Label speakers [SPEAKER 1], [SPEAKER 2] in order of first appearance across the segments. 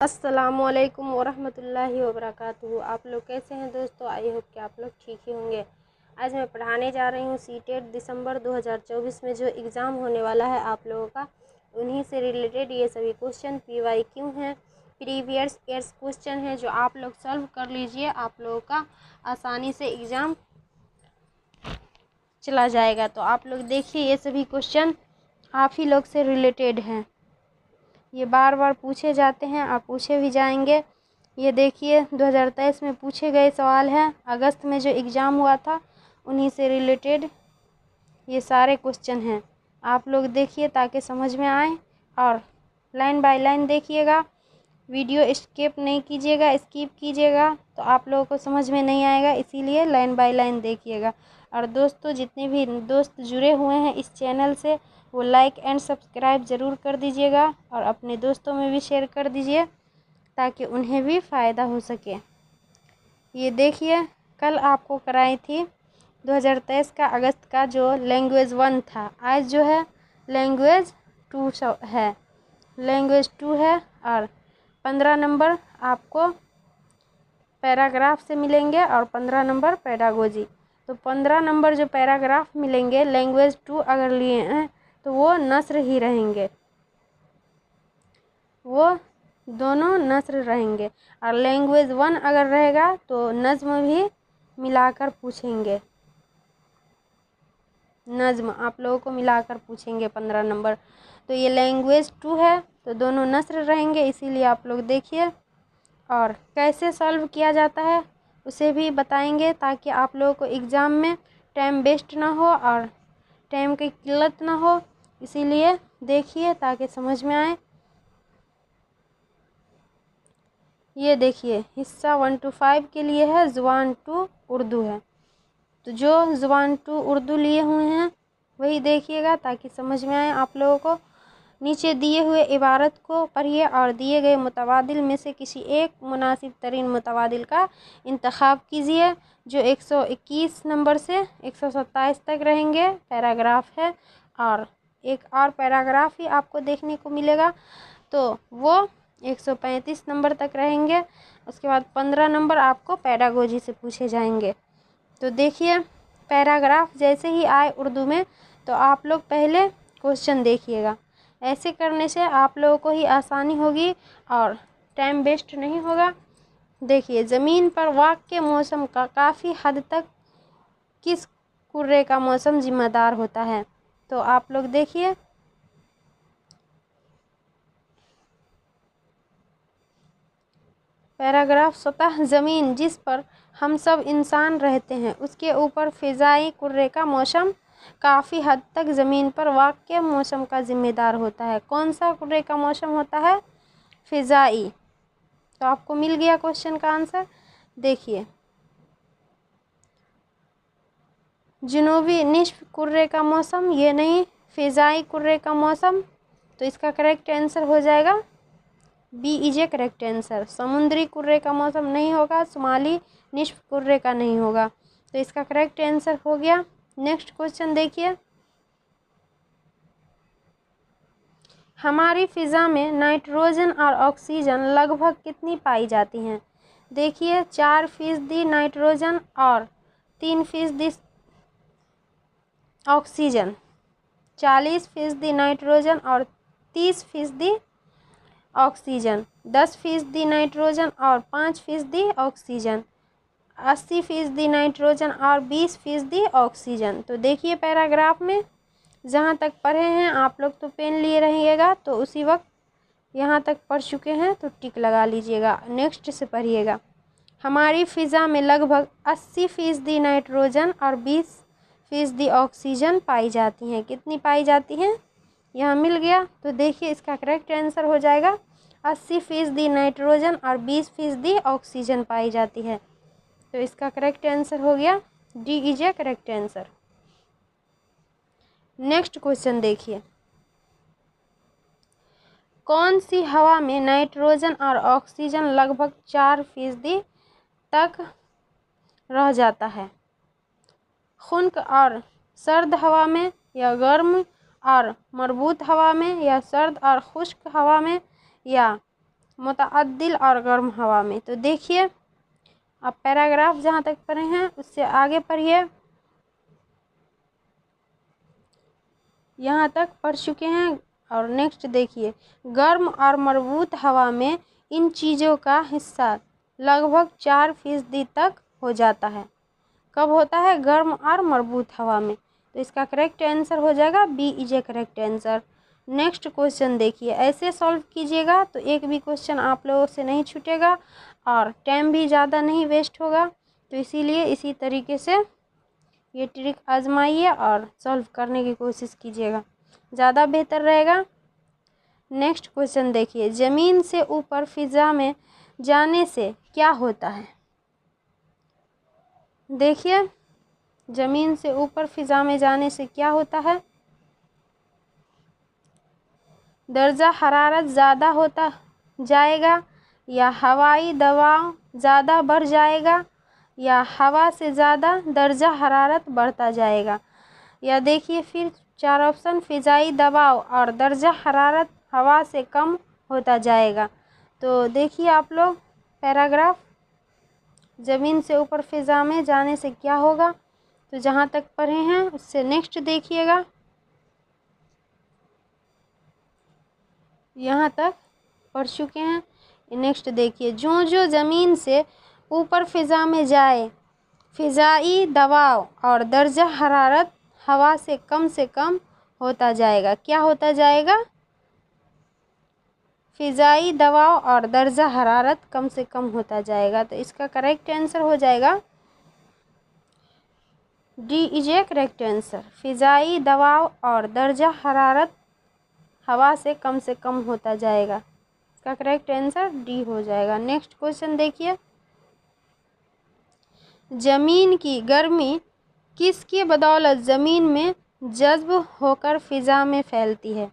[SPEAKER 1] अस्सलामुअलैकुम वरहमतुल्लाहि वबरकातुहू। आप लोग कैसे हैं दोस्तों? आई होप कि आप लोग ठीक ही होंगे। आज मैं पढ़ाने जा रही हूँ सीटेट दिसंबर 2024 में जो एग्ज़ाम होने वाला है आप लोगों का, उन्हीं से रिलेटेड ये सभी क्वेश्चन PYQ हैं, प्रीवियस ईयर्स क्वेश्चन हैं, जो आप लोग सॉल्व कर लीजिए। आप लोगों का आसानी से एग्ज़ाम चला जाएगा। तो आप लोग देखिए, ये सभी क्वेश्चन आप ही लोग से रिलेटेड हैं। ये बार बार पूछे जाते हैं और पूछे भी जाएंगे। ये देखिए 2023 में पूछे गए सवाल हैं, अगस्त में जो एग्ज़ाम हुआ था उन्हीं से रिलेटेड ये सारे क्वेश्चन हैं। आप लोग देखिए ताकि समझ में आए, और लाइन बाय लाइन देखिएगा, वीडियो स्किप नहीं कीजिएगा। स्किप कीजिएगा तो आप लोगों को समझ में नहीं आएगा, इसीलिए लाइन बाय लाइन देखिएगा। और दोस्तों, जितने भी दोस्त जुड़े हुए हैं इस चैनल से, वो लाइक एंड सब्सक्राइब ज़रूर कर दीजिएगा और अपने दोस्तों में भी शेयर कर दीजिए ताकि उन्हें भी फ़ायदा हो सके। ये देखिए, कल आपको कराई थी 2023 का अगस्त का जो लैंग्वेज 1 था, आज जो है लैंग्वेज 2 है। लैंग्वेज 2 है और 15 नंबर आपको पैराग्राफ से मिलेंगे और 15 नंबर पेडागोजी। तो 15 नंबर जो पैराग्राफ मिलेंगे लैंग्वेज 2 अगर लिए हैं तो वो नस्र ही रहेंगे, वो दोनों नस्र रहेंगे। और लैंग्वेज 1 अगर रहेगा तो नज़्म भी मिलाकर पूछेंगे, नज़्म आप लोगों को मिलाकर पूछेंगे 15 नंबर। तो ये लैंग्वेज 2 है तो दोनों नस्र रहेंगे, इसीलिए आप लोग देखिए। और कैसे सॉल्व किया जाता है उसे भी बताएंगे ताकि आप लोगों को एग्ज़ाम में टाइम वेस्ट ना हो और टाइम की किल्लत ना हो, इसीलिए देखिए ताकि समझ में आए। ये देखिए, हिस्सा 1 to 5 के लिए है, ज़ुबान 2 उर्दू है। तो जो ज़ुबान 2 उर्दू लिए हुए हैं वही देखिएगा ताकि समझ में आए आप लोगों को। नीचे दिए हुए इबारत को पढ़िए और दिए गए मुतबादिल में से किसी एक मुनासिब तरीन मुतबादिल का इंतखाब कीजिए, जो 121 नंबर से 127 तक रहेंगे। पैराग्राफ है और एक और पैराग्राफ ही आपको देखने को मिलेगा, तो वो 135 नंबर तक रहेंगे। उसके बाद 15 नंबर आपको पेडागोजी से पूछे जाएंगे। तो देखिए, पैराग्राफ जैसे ही आए उर्दू में तो आप लोग पहले क्वेश्चन देखिएगा। ऐसे करने से आप लोगों को ही आसानी होगी और टाइम वेस्ट नहीं होगा। देखिए, ज़मीन पर वाक़ मौसम का काफ़ी हद तक किस कुर्रे का मौसम ज़िम्मेदार होता है? तो आप लोग देखिए, पैराग्राफ सतह ज़मीन जिस पर हम सब इंसान रहते हैं उसके ऊपर फ़िज़ाई कुर्रे का मौसम काफ़ी हद तक ज़मीन पर वाक़ मौसम का ज़िम्मेदार होता है। कौन सा कुर्रे का मौसम होता है? फ़िज़ाई। तो आपको मिल गया क्वेश्चन का आंसर। देखिए, जुनूबी निस्फ़ कुर्रे का मौसम, ये नहीं, फ़िज़ाई कुर्रे का मौसम। तो इसका करेक्ट आंसर हो जाएगा B is a correct answer. समुद्री कुर्रे का मौसम नहीं होगा, शुमाली निस्फ़ कुर्रे का नहीं होगा। तो इसका करेक्ट आंसर हो गया। नेक्स्ट क्वेश्चन देखिए, हमारी फ़िज़ा में नाइट्रोजन और ऑक्सीजन लगभग कितनी पाई जाती हैं? देखिए, 4% नाइट्रोजन और 3% ऑक्सीजन, 40% नाइट्रोजन और 30% ऑक्सीजन, 10% नाइट्रोजन और 5% ऑक्सीजन, 80% नाइट्रोजन और 20% ऑक्सीजन। तो देखिए, पैराग्राफ में जहाँ तक पढ़े हैं आप लोग तो पेन लिए रहिएगा, तो उसी वक्त यहाँ तक पढ़ चुके हैं तो टिक लगा लीजिएगा। नेक्स्ट से पढ़िएगा, हमारी फ़िज़ा में लगभग 80% नाइट्रोजन और 20% ऑक्सीजन पाई जाती हैं। कितनी पाई जाती हैं? यहाँ मिल गया। तो देखिए, इसका करेक्ट आंसर हो जाएगा 80% नाइट्रोजन और 20% ऑक्सीजन पाई जाती है। तो इसका करेक्ट आंसर हो गया D is a correct answer. Next question देखिए, कौन सी हवा में नाइट्रोजन और ऑक्सीजन लगभग 4% तक रह जाता है? खुनक और सर्द हवा में, या गर्म और मरबूत हवा में, या सर्द और खुश्क हवा में, या मुतअद्दिल और गर्म हवा में। तो देखिए आप पैराग्राफ जहाँ तक पढ़े हैं उससे आगे पढ़िए, यहाँ तक पढ़ चुके हैं। और नेक्स्ट देखिए, गर्म और मजबूत हवा में इन चीज़ों का हिस्सा लगभग 4% तक हो जाता है। कब होता है? गर्म और मजबूत हवा में। तो इसका करेक्ट आंसर हो जाएगा B is a correct answer. Next question देखिए, ऐसे सॉल्व कीजिएगा तो एक भी क्वेश्चन आप लोगों से नहीं छूटेगा और टाइम भी ज़्यादा नहीं वेस्ट होगा। तो इसीलिए इसी तरीके से ये ट्रिक आजमाइए और सॉल्व करने की कोशिश कीजिएगा, ज़्यादा बेहतर रहेगा। नेक्स्ट क्वेश्चन देखिए, ज़मीन से ऊपर फिज़ा में जाने से क्या होता है? देखिए ज़मीन से ऊपर फिज़ा में जाने से क्या होता है? दर्जा हरारत ज़्यादा होता जाएगा, या हवाई दबाव ज़्यादा बढ़ जाएगा, या हवा से ज़्यादा दर्जा हरारत बढ़ता जाएगा। या देखिए फिर 4 ऑप्शन, फ़िज़ाई दबाव और दर्जा हरारत हवा से कम होता जाएगा। तो देखिए आप लोग पैराग्राफ, ज़मीन से ऊपर फिज़ा में जाने से क्या होगा, तो जहाँ तक पढ़े हैं उससे नेक्स्ट देखिएगा, यहाँ तक पढ़ चुके हैं। नेक्स्ट देखिए, जो जो ज़मीन से ऊपर फिज़ा में जाए, फ़िज़ाई दबाव और दर्जा हरारत हवा से कम होता जाएगा। क्या होता जाएगा? फ़िज़ाई दबाव और दर्जा हरारत कम से कम होता जाएगा। तो इसका करेक्ट आंसर हो जाएगा D is a correct answer. फ़िज़ाई दबाव और दर्जा हरारत हवा से कम होता जाएगा। इसका करेक्ट आंसर डी हो जाएगा। नेक्स्ट क्वेश्चन देखिए, ज़मीन की गर्मी किसकी बदौलत ज़मीन में जज्ब होकर फ़िज़ा में फैलती है?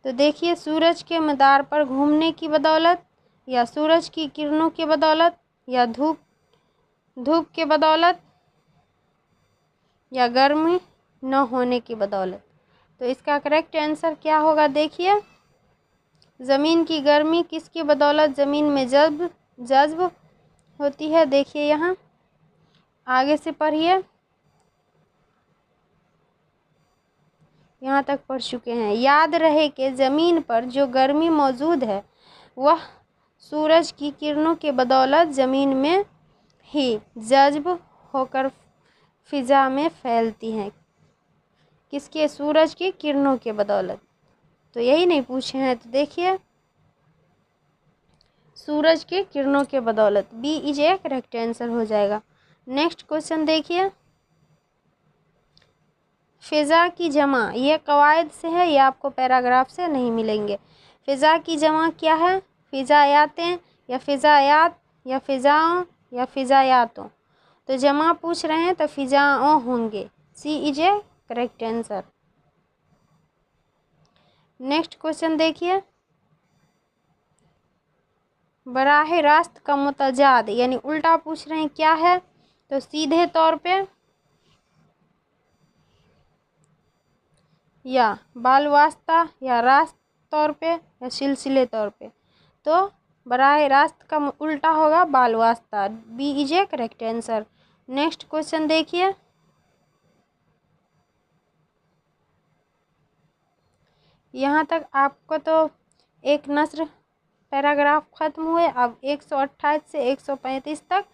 [SPEAKER 1] तो देखिए, सूरज के मदार पर घूमने की बदौलत, या सूरज की किरणों की बदौलत, या धूप के बदौलत, या गर्मी न होने की बदौलत। तो इसका करेक्ट आंसर क्या होगा? देखिए, ज़मीन की गर्मी किसकी बदौलत ज़मीन में जज्ब होती है? देखिए यहाँ आगे से पढ़िए, यहाँ तक पढ़ चुके हैं। याद रहे कि ज़मीन पर जो गर्मी मौजूद है वह सूरज की किरणों के बदौलत ज़मीन में ही जज्ब होकर फ़िज़ा में फैलती हैं। किसके? सूरज की किरणों के बदौलत। तो यही नहीं पूछे हैं, तो देखिए सूरज के किरणों के बदौलत, B is a correct answer हो जाएगा। नेक्स्ट क्वेश्चन देखिए, फ़िज़ा की जमा, ये कवायद से है, ये आपको पैराग्राफ से नहीं मिलेंगे। फ़िज़ा की जमा क्या है? फ़िज़ायातें, या फ़िज़ायात, या फ़िज़ाओं, या फ़िज़ायातों। तो जमा पूछ रहे हैं तो फ़िज़ाओं होंगे, C is a correct answer. Next question देखिए, बराह रास्त का मुतजाद यानी उल्टा पूछ रहे हैं, क्या है? तो सीधे तौर पे, या बाल वास्ता, या रास्त तौर पे, या सिलसिले तौर पे। तो बराह रास्त का उल्टा होगा बाल वास्ता, B is a correct answer. Next question देखिए, यहाँ तक आपको तो एक नस्र पैराग्राफ ख़त्म हुए। अब 128 से 135 तक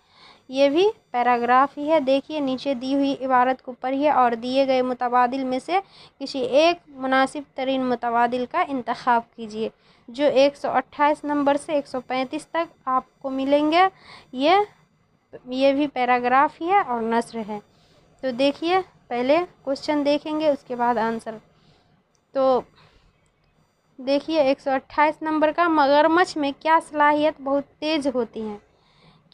[SPEAKER 1] ये भी पैराग्राफ ही है। देखिए नीचे दी हुई इबारत को पढ़िए और दिए गए मुतबादिल में से किसी एक मुनासिब तरीन मुतबादिल का इंतखाब कीजिए। जो 128 नंबर से 135 तक आपको मिलेंगे ये भी पैराग्राफ ही है और नस्र है। तो देखिए पहले क्वेश्चन देखेंगे उसके बाद आंसर। तो देखिए 128 नंबर का, मगरमच्छ में क्या सलाहियत बहुत तेज़ होती हैं?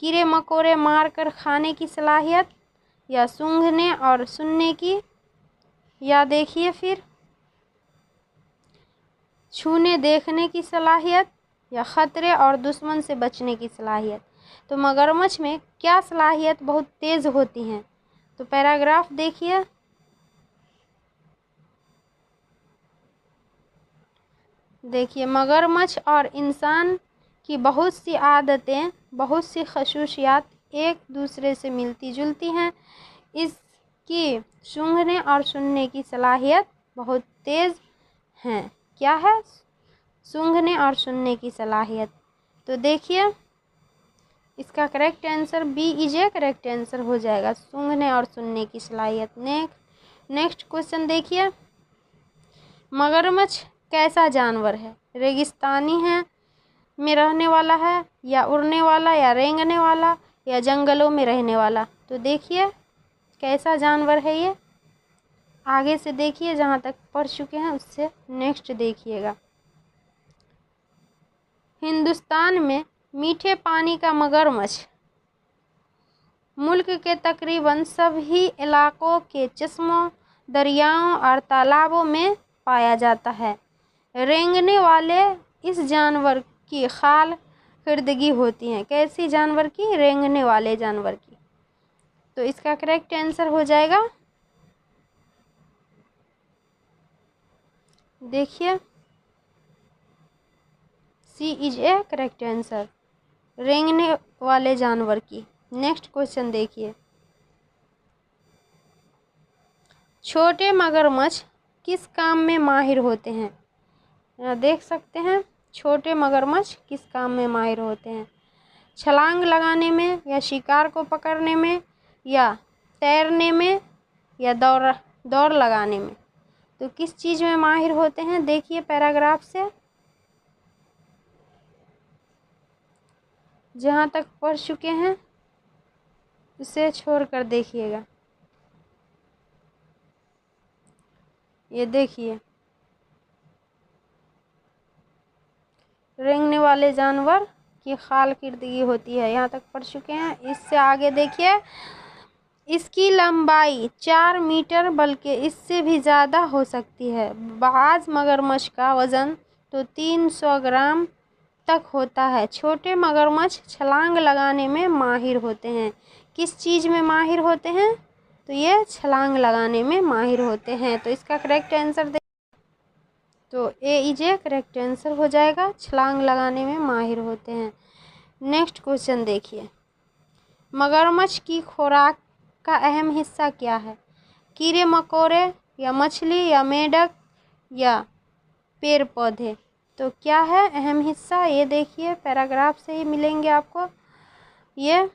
[SPEAKER 1] कीड़े मकोड़े मार कर खाने की सलाहियत, या सूंघने और सुनने की, या देखिए फिर छूने देखने की सलाहियत, या ख़तरे और दुश्मन से बचने की सलाहियत। तो मगरमच्छ में क्या सलाहियत बहुत तेज़ होती हैं? तो पैराग्राफ देखिए, देखिए मगरमच्छ और इंसान की बहुत सी आदतें, बहुत सी खसूसियात एक दूसरे से मिलती जुलती हैं। इसकी सूंघने और सुनने की सलाहियत बहुत तेज़ है। क्या है? सूंघने और सुनने की सलाहियत। तो देखिए इसका correct answer B is a correct answer हो जाएगा, सूंघने और सुनने की सलाहियत। नेक्स्ट क्वेश्चन देखिए, मगरमच्छ कैसा जानवर है? रेगिस्तानी है में रहने वाला है, या उड़ने वाला, या रेंगने वाला, या जंगलों में रहने वाला? तो देखिए कैसा जानवर है ये, आगे से देखिए, जहाँ तक पढ़ चुके हैं उससे नेक्स्ट देखिएगा। हिंदुस्तान में मीठे पानी का मगरमच्छ मुल्क के तकरीबन सभी इलाकों के चश्मों, दरियाओं और तालाबों में पाया जाता है। रेंगने वाले इस जानवर की खाल खिरदगी होती हैं। कैसी जानवर की? रेंगने वाले जानवर की। तो इसका करेक्ट आंसर हो जाएगा, देखिए सी इज ए करेक्ट आंसर, रेंगने वाले जानवर की। नेक्स्ट क्वेश्चन देखिए, छोटे मगरमच्छ किस काम में माहिर होते हैं? यहाँ देख सकते हैं छोटे मगरमच्छ किस काम में माहिर होते हैं। छलांग लगाने में, या शिकार को पकड़ने में, या तैरने में, या दौड़ लगाने में? तो किस चीज़ में माहिर होते हैं? देखिए पैराग्राफ से, जहाँ तक पढ़ चुके हैं उसे छोड़कर देखिएगा। ये देखिए रेंगने वाले जानवर की खाल खिरदगी होती है, यहाँ तक पढ़ चुके हैं। इससे आगे देखिए, इसकी लंबाई 4 मीटर बल्कि इससे भी ज़्यादा हो सकती है। बाज़ मगरमच्छ का वज़न तो 300 ग्राम तक होता है। छोटे मगरमच्छ छलांग लगाने में माहिर होते हैं। किस चीज़ में माहिर होते हैं? तो ये छलांग लगाने में माहिर होते हैं। तो इसका करेक्ट आंसर तो ए इज ए करेक्ट आंसर हो जाएगा, छलांग लगाने में माहिर होते हैं। नेक्स्ट क्वेश्चन देखिए, मगरमच्छ की खुराक का अहम हिस्सा क्या है? कीड़े मकोड़े, या मछली, या मेंढक, या पेड़ पौधे? तो क्या है अहम हिस्सा? ये देखिए पैराग्राफ से ही मिलेंगे आपको। ये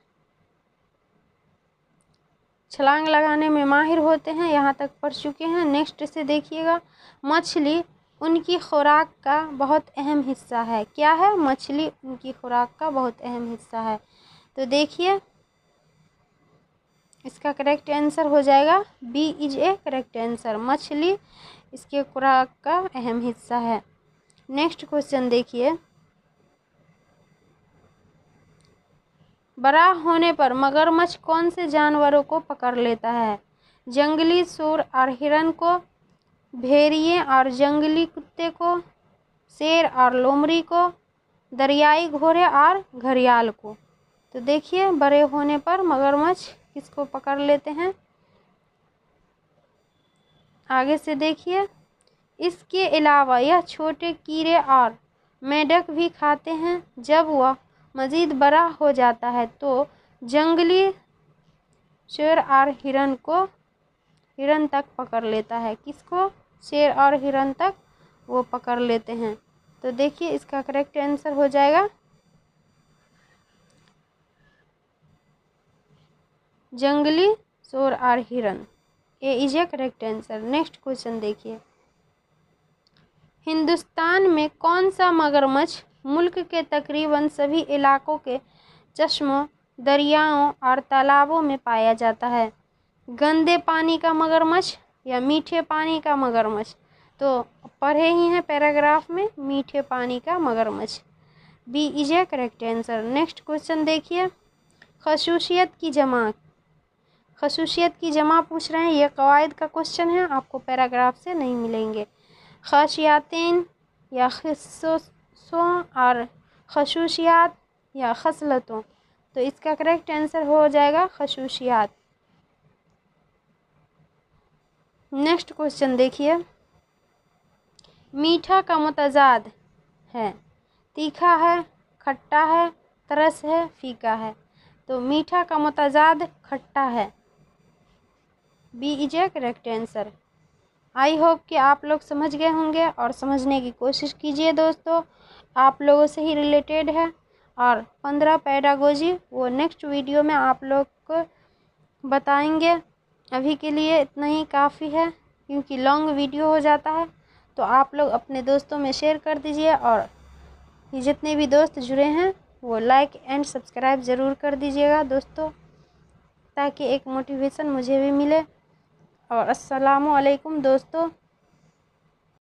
[SPEAKER 1] छलांग लगाने में माहिर होते हैं, यहाँ तक पढ़ चुके हैं। नेक्स्ट से देखिएगा, मछली उनकी खुराक का बहुत अहम हिस्सा है। क्या है? मछली उनकी खुराक का बहुत अहम हिस्सा है। तो देखिए इसका करेक्ट आंसर हो जाएगा B is a correct answer, मछली इसके खुराक का अहम हिस्सा है। नेक्स्ट क्वेश्चन देखिए, बड़ा होने पर मगरमच्छ कौन से जानवरों को पकड़ लेता है? जंगली सूर और हिरन को, भेड़िए और जंगली कुत्ते को, शेर और लोमड़ी को, दरियाई घोड़े और घड़ियाल को? तो देखिए बड़े होने पर मगरमच्छ किसको पकड़ लेते हैं, आगे से देखिए। इसके अलावा यह छोटे कीड़े और मेंढक भी खाते हैं। जब वह मज़ीद बड़ा हो जाता है तो जंगली शेर और हिरन तक पकड़ लेता है। किसको? शेर और हिरन तक वो पकड़ लेते हैं। तो देखिए इसका करेक्ट आंसर हो जाएगा जंगली शेर और हिरन, A is a correct answer. Next question देखिए, हिंदुस्तान में कौन सा मगरमच्छ मुल्क के तकरीबन सभी इलाकों के चश्मों, दरियाओं और तालाबों में पाया जाता है? गंदे पानी का मगरमच्छ, या मीठे पानी का मगरमच्छ? तो पढ़े ही हैं पैराग्राफ में, मीठे पानी का मगरमच्छ, B is a correct answer. Next question देखिए, खसूसियत की जमा पूछ रहे हैं। ये कवायद का क्वेश्चन है, आपको पैराग्राफ से नहीं मिलेंगे। खासियातीन, या खिस्सों और खसूसियात, या खसलतों? तो इसका करेक्ट आंसर हो जाएगा खसूसियात। नेक्स्ट क्वेश्चन देखिए, मीठा का मुतजाद है, तीखा है, खट्टा है, तरस है, फीका है। तो मीठा का मुतजाद खट्टा है। B is a correct answer. I hope कि आप लोग समझ गए होंगे और समझने की कोशिश कीजिए दोस्तों, आप लोगों से ही रिलेटेड है। और 15 पेडागोजी वो नेक्स्ट वीडियो में आप लोग को बताएंगे। अभी के लिए इतना ही काफ़ी है, क्योंकि लॉन्ग वीडियो हो जाता है। तो आप लोग अपने दोस्तों में शेयर कर दीजिए, और ये जितने भी दोस्त जुड़े हैं वो लाइक एंड सब्सक्राइब ज़रूर कर दीजिएगा दोस्तों, ताकि एक मोटिवेशन मुझे भी मिले। और अस्सलामु अलैकुम दोस्तों।